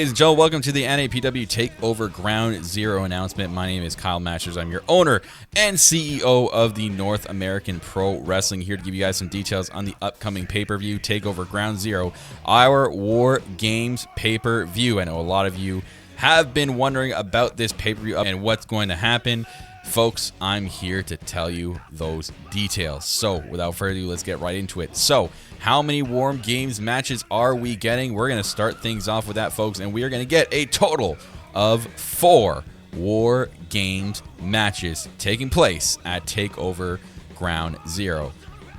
ladies and gentlemen. Welcome to the NAPW TakeOver Ground Zero announcement. My name is Kyle Masters. I'm your owner and CEO of the North American Pro Wrestling, here to give you guys some details on the upcoming pay-per-view, TakeOver Ground Zero, our War Games pay-per-view. I know a lot of you have been wondering about this pay-per-view and what's going to happen. Folks, I'm here to tell you those details. So, without further ado, let's get right into it. So, how many War Games matches are we getting? We're going to start things off with that, folks, and we are going to get a total of 4 War Games matches taking place at TakeOver Ground Zero.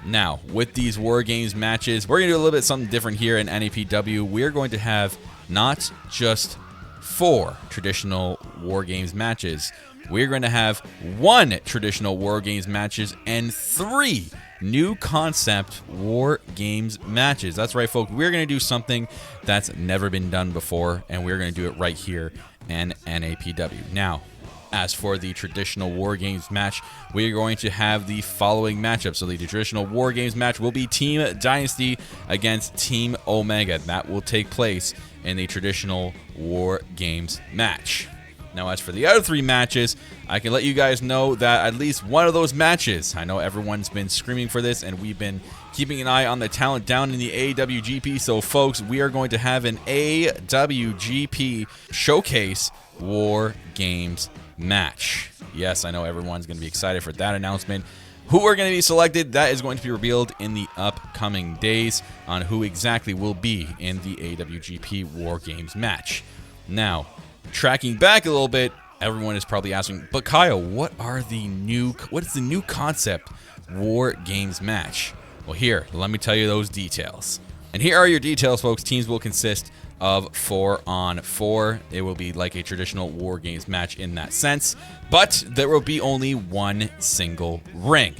Now, with these War Games matches, we're going to do a little bit something different here in NAPW. We're going to have not just 4 traditional War Games matches. We're going to have 1 traditional War Games matches and 3 new concept War Games matches. That's right, folks. We're going to do something that's never been done before, and we're going to do it right here in NAPW. Now, as for the traditional War Games match, we're going to have the following matchup. So the traditional War Games match will be Team Dynasty against Team Omega. That will take place in the traditional War Games match. Now, as for the other 3 matches, I can let you guys know that at least one of those matches, I know everyone's been screaming for this, and we've been keeping an eye on the talent down in the AWGP. So, folks, we are going to have an AWGP Showcase War Games match. Yes, I know everyone's going to be excited for that announcement. Who are going to be selected, that is going to be revealed in the upcoming days on who exactly will be in the AWGP War Games match. Now, tracking back a little bit, everyone is probably asking, but Kyle, what is the new concept War Games match? Well, here, let me tell you those details. And here are your details, folks. Teams will consist of 4-on-4. It will be like a traditional War Games match in that sense, but there will be only one single ring.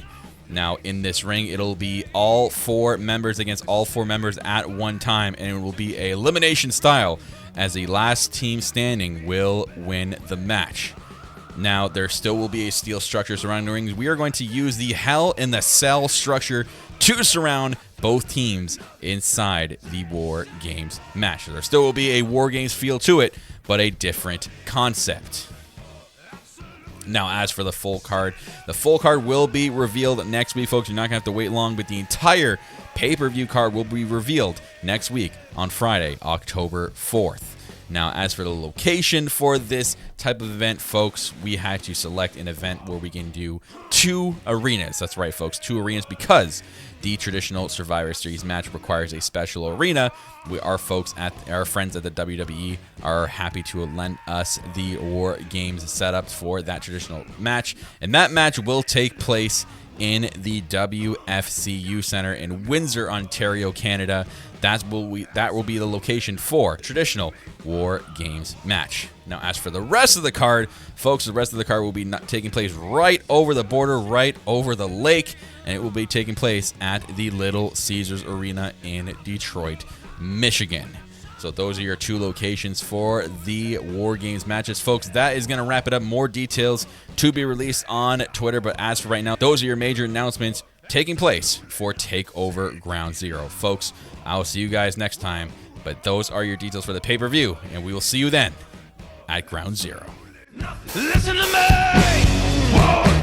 Now, in this ring, it'll be all 4 members against all 4 members at one time, and it will be a elimination style, as the last team standing will win the match. Now, there still will be a steel structure surrounding the rings. We are going to use the Hell in the Cell structure to surround both teams inside the War Games match. There still will be a War Games feel to it, but a different concept. Now, as for the full card will be revealed next week, folks. You're not going to have to wait long, but the entire pay-per-view card will be revealed next week on Friday, October 4th. Now, as for the location for this type of event, folks, we had to select an event where we can do 2 arenas. That's right, folks, 2 arenas, because the traditional Survivor Series match requires a special arena. Our friends at the WWE are happy to lend us the War Games setup for that traditional match, and that match will take place in the WFCU Center in Windsor, Ontario, Canada. That will be the location for traditional War Games match. Now, as for the rest of the card, folks, the rest of the card will be taking place right over the border, right over the lake, and it will be taking place at the Little Caesars Arena in Detroit, Michigan. So those are your 2 locations for the War Games matches, folks. That is going to wrap it up. More details to be released on Twitter, but as for right now, those are your major announcements taking place for TakeOver Ground Zero. Folks, I'll see you guys next time, but those are your details for the pay-per-view, and we will see you then at Ground Zero. Listen to me! War